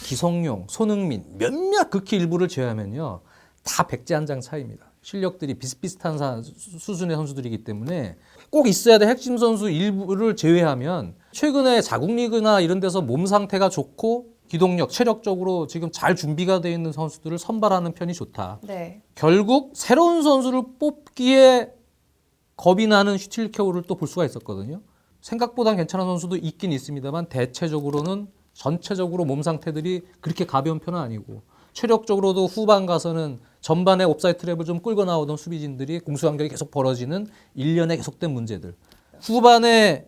기성용, 손흥민 몇몇 극히 일부를 제외하면요. 다 백제 한 장 차이입니다. 실력들이 비슷비슷한 수준의 선수들이기 때문에 꼭 있어야 될 핵심 선수 일부를 제외하면 최근에 자국 리그나 이런 데서 몸 상태가 좋고 기동력, 체력적으로 지금 잘 준비가 되어 있는 선수들을 선발하는 편이 좋다. 네. 결국 새로운 선수를 뽑기에 겁이 나는 슈틸리케오를 또 볼 수가 있었거든요. 생각보다 괜찮은 선수도 있긴 있습니다만 대체적으로는 전체적으로 몸 상태들이 그렇게 가벼운 편은 아니고 체력적으로도 후반 가서는 전반에 옵사이드 트랩을 좀 끌고 나오던 수비진들이 공수간격이 계속 벌어지는 일련의 계속된 문제들. 후반에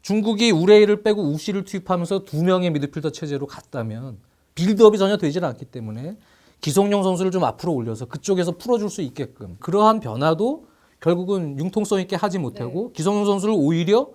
중국이 우레이를 빼고 우시를 투입하면서 두 명의 미드필더 체제로 갔다면 빌드업이 전혀 되질 않기 때문에 기성용 선수를 좀 앞으로 올려서 그쪽에서 풀어줄 수 있게끔 그러한 변화도 결국은 융통성 있게 하지 못하고 기성용 선수를 오히려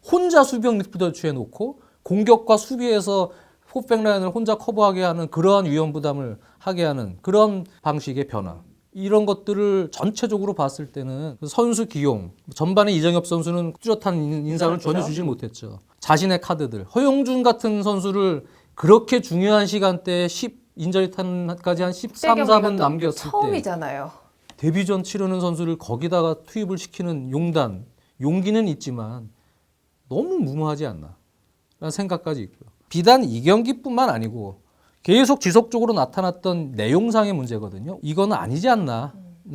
혼자 수비형 미드필더 취해놓고 공격과 수비에서 포백 라인을 혼자 커버하게 하는 그러한 위험 부담을 하게 하는 그런 방식의 변화. 이런 것들을 전체적으로 봤을 때는 선수 기용, 전반에 이정엽 선수는 뚜렷한 인상을 전혀 주질 못했죠. 자신의 카드들. 허용준 같은 선수를 그렇게 중요한 시간대에 인저리 타임까지 한 13, 4분 남겼을 때 처음이잖아요. 데뷔전 치르는 선수를 거기다가 투입을 시키는 용기는 있지만 너무 무모하지 않나 라는 생각까지 있고요. 비단 이 경기뿐만 아니고 계속 지속적으로 나타났던 내용상의 문제거든요. 이거는 아니지 않나.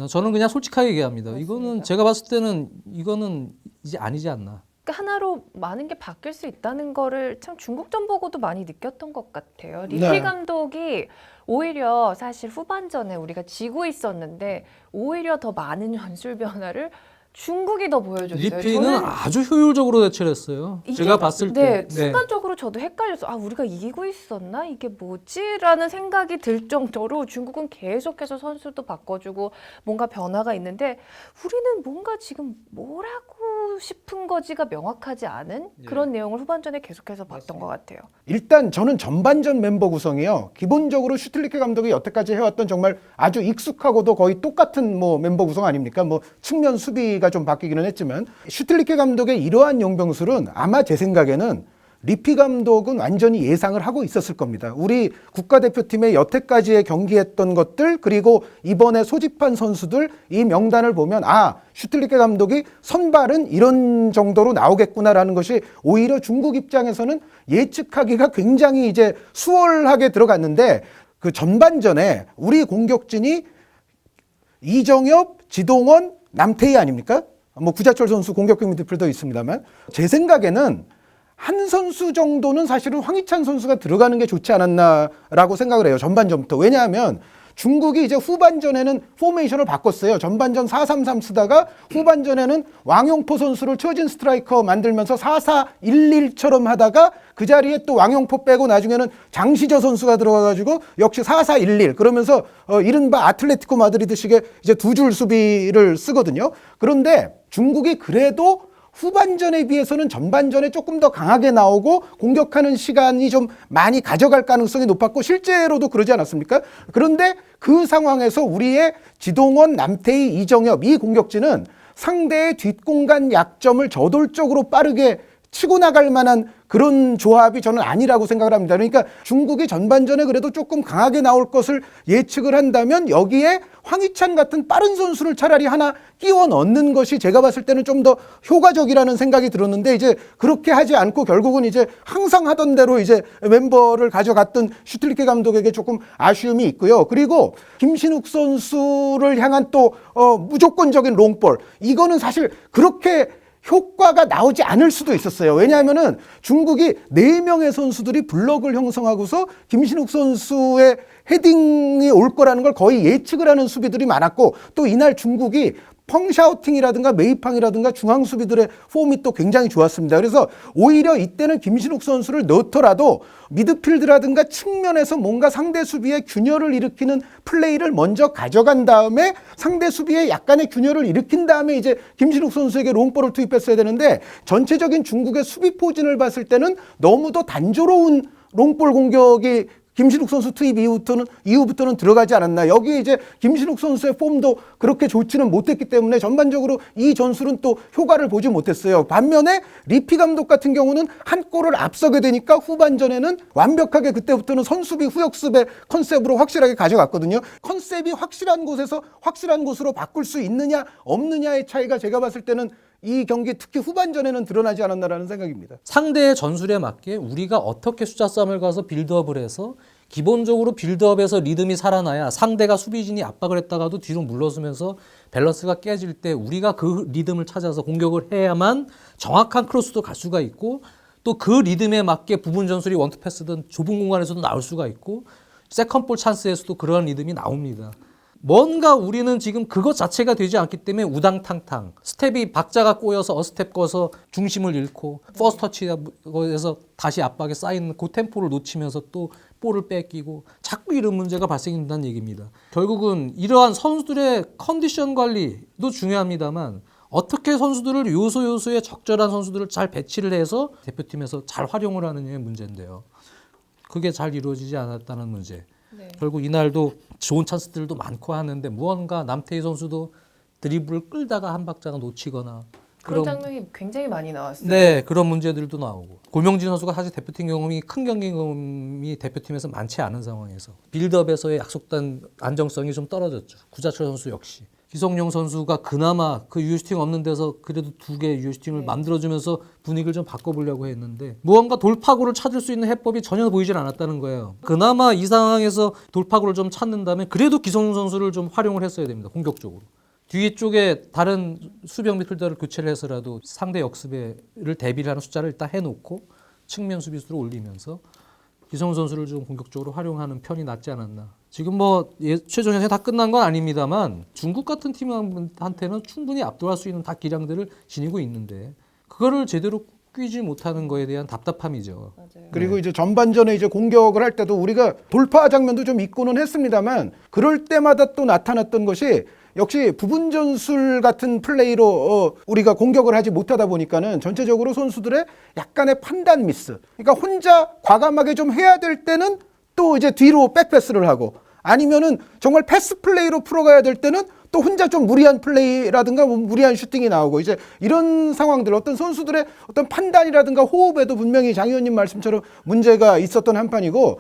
저는 그냥 솔직하게 얘기합니다. 맞습니다. 이거는 제가 봤을 때는 이거는 이제 아니지 않나. 그러니까 하나로 많은 게 바뀔 수 있다는 거를 참 중국전 보고도 많이 느꼈던 것 같아요. 리피 네. 감독이 오히려 사실 후반전에 우리가 지고 있었는데 오히려 더 많은 연출 변화를 중국이 더 보여줬어요. 리피는 저는 아주 효율적으로 대처를 했어요. 제가 봤을 때. 네, 순간적으로 저도 헷갈려서 우리가 이기고 있었나? 이게 뭐지? 라는 생각이 들 정도로 중국은 계속해서 선수도 바꿔주고 뭔가 변화가 있는데 우리는 뭔가 지금 뭐라고 싶은 거지가 명확하지 않은 그런 내용을 후반전에 계속해서 봤던 것 같아요. 일단 저는 전반전 멤버 구성이요. 기본적으로 슈틸리케 감독이 여태까지 해왔던 정말 아주 익숙하고도 거의 똑같은 멤버 구성 아닙니까? 측면 수비가 좀 바뀌기는 했지만 슈틸리케 감독의 이러한 용병술은 아마 제 생각에는 리피 감독은 완전히 예상을 하고 있었을 겁니다. 우리 국가대표팀의 여태까지의 경기했던 것들 그리고 이번에 소집한 선수들 이 명단을 보면 슈틸리케 감독이 선발은 이런 정도로 나오겠구나라는 것이 오히려 중국 입장에서는 예측하기가 굉장히 이제 수월하게 들어갔는데 그 전반전에 우리 공격진이 이정엽, 지동원, 남태희 아닙니까? 구자철 선수 공격형 미드필더 있습니다만 제 생각에는 한 선수 정도는 사실은 황희찬 선수가 들어가는 게 좋지 않았나라고 생각을 해요. 전반전부터. 왜냐하면 중국이 이제 후반전에는 포메이션을 바꿨어요. 전반전 4-3-3 쓰다가 후반전에는 왕용포 선수를 최진 스트라이커 만들면서 4-4-1-1처럼 하다가 그 자리에 또 왕용포 빼고 나중에는 장시저 선수가 들어가가지고 역시 4-4-1-1 그러면서 이른바 아틀레티코 마드리드식의 이제 두 줄 수비를 쓰거든요. 그런데 중국이 그래도 후반전에 비해서는 전반전에 조금 더 강하게 나오고 공격하는 시간이 좀 많이 가져갈 가능성이 높았고 실제로도 그러지 않았습니까? 그런데 그 상황에서 우리의 지동원, 남태희, 이정엽 이 공격진은 상대의 뒷공간 약점을 저돌적으로 빠르게 치고 나갈 만한 그런 조합이 저는 아니라고 생각을 합니다. 그러니까 중국이 전반전에 그래도 조금 강하게 나올 것을 예측을 한다면 여기에 황희찬 같은 빠른 선수를 차라리 하나 끼워 넣는 것이 제가 봤을 때는 좀 더 효과적이라는 생각이 들었는데 이제 그렇게 하지 않고 결국은 이제 항상 하던 대로 이제 멤버를 가져갔던 슈틸리케 감독에게 조금 아쉬움이 있고요. 그리고 김신욱 선수를 향한 또 무조건적인 롱볼 이거는 사실 그렇게 효과가 나오지 않을 수도 있었어요. 왜냐하면은 중국이 4명의 선수들이 블럭을 형성하고서 김신욱 선수의 헤딩이 올 거라는 걸 거의 예측을 하는 수비들이 많았고 또 이날 중국이 펑샤우팅이라든가 메이팡이라든가 중앙 수비들의 폼이 또 굉장히 좋았습니다. 그래서 오히려 이때는 김신욱 선수를 넣더라도 미드필드라든가 측면에서 뭔가 상대 수비에 균열을 일으키는 플레이를 먼저 가져간 다음에 상대 수비에 약간의 균열을 일으킨 다음에 이제 김신욱 선수에게 롱볼을 투입했어야 되는데 전체적인 중국의 수비 포진을 봤을 때는 너무도 단조로운 롱볼 공격이 김신욱 선수 투입 이후부터는 들어가지 않았나. 여기에 이제 김신욱 선수의 폼도 그렇게 좋지는 못했기 때문에 전반적으로 이 전술은 또 효과를 보지 못했어요. 반면에 리피 감독 같은 경우는 한 골을 앞서게 되니까 후반전에는 완벽하게 그때부터는 선수비 후역습의 컨셉으로 확실하게 가져갔거든요. 컨셉이 확실한 곳에서 확실한 곳으로 바꿀 수 있느냐 없느냐의 차이가 제가 봤을 때는 이 경기 특히 후반전에는 드러나지 않았나라는 생각입니다. 상대의 전술에 맞게 우리가 어떻게 숫자 싸움을 가서 빌드업을 해서 기본적으로 빌드업에서 리듬이 살아나야 상대가 수비진이 압박을 했다가도 뒤로 물러서면서 밸런스가 깨질 때 우리가 그 리듬을 찾아서 공격을 해야만 정확한 크로스도 갈 수가 있고 또 그 리듬에 맞게 부분 전술이 원투 패스든 좁은 공간에서도 나올 수가 있고 세컨볼 찬스에서도 그런 리듬이 나옵니다. 뭔가 우리는 지금 그것 자체가 되지 않기 때문에 우당탕탕 스텝이 박자가 꼬여서 어스텝 꺼서 중심을 잃고 퍼스트 터치에서 다시 압박에 쌓이는 그 템포를 놓치면서 또 볼을 뺏기고 자꾸 이런 문제가 발생된다는 얘기입니다. 결국은 이러한 선수들의 컨디션 관리도 중요합니다만 어떻게 선수들을 요소요소에 적절한 선수들을 잘 배치를 해서 대표팀에서 잘 활용을 하느냐의 문제인데요. 그게 잘 이루어지지 않았다는 문제. 네. 결국 이날도 좋은 찬스들도 많고 하는데 무언가 남태희 선수도 드리블을 끌다가 한 박자가 놓치거나 그런 장면이 굉장히 많이 나왔어요. 네, 그런 문제들도 나오고 고명진 선수가 사실 대표팀 경험이 큰 경기 경험이 대표팀에서 많지 않은 상황에서 빌드업에서의 약속된 안정성이 좀 떨어졌죠. 구자철 선수 역시 기성용 선수가 그나마 그 유효슈팅 없는 데서 그래도 2개의 유효슈팅을 만들어주면서 분위기를 좀 바꿔보려고 했는데 무언가 돌파구를 찾을 수 있는 해법이 전혀 보이질 않았다는 거예요. 그나마 이 상황에서 돌파구를 좀 찾는다면 그래도 기성용 선수를 좀 활용을 했어야 됩니다. 공격적으로. 뒤쪽에 다른 수비형 미드필더를 교체를 해서라도 상대 역습을 대비를 하는 숫자를 일단 해놓고 측면 수비수를 올리면서 기성용 선수를 좀 공격적으로 활용하는 편이 낫지 않았나. 지금 뭐 최종 예선이 다 끝난 건 아닙니다만 중국 같은 팀한테는 충분히 압도할 수 있는 다 기량들을 지니고 있는데 그거를 제대로 꿰지 못하는 거에 대한 답답함이죠. 맞아요. 그리고 이제 전반전에 이제 공격을 할 때도 우리가 돌파 장면도 좀 있고는 했습니다만 그럴 때마다 또 나타났던 것이 역시 부분 전술 같은 플레이로 우리가 공격을 하지 못하다 보니까는 전체적으로 선수들의 약간의 판단 미스. 그러니까 혼자 과감하게 좀 해야 될 때는 또 이제 뒤로 백패스를 하고 아니면은 정말 패스 플레이로 풀어가야 될 때는 또 혼자 좀 무리한 플레이라든가 무리한 슈팅이 나오고 이제 이런 상황들 어떤 선수들의 어떤 판단이라든가 호흡에도 분명히 장 의원님 말씀처럼 문제가 있었던 한판이고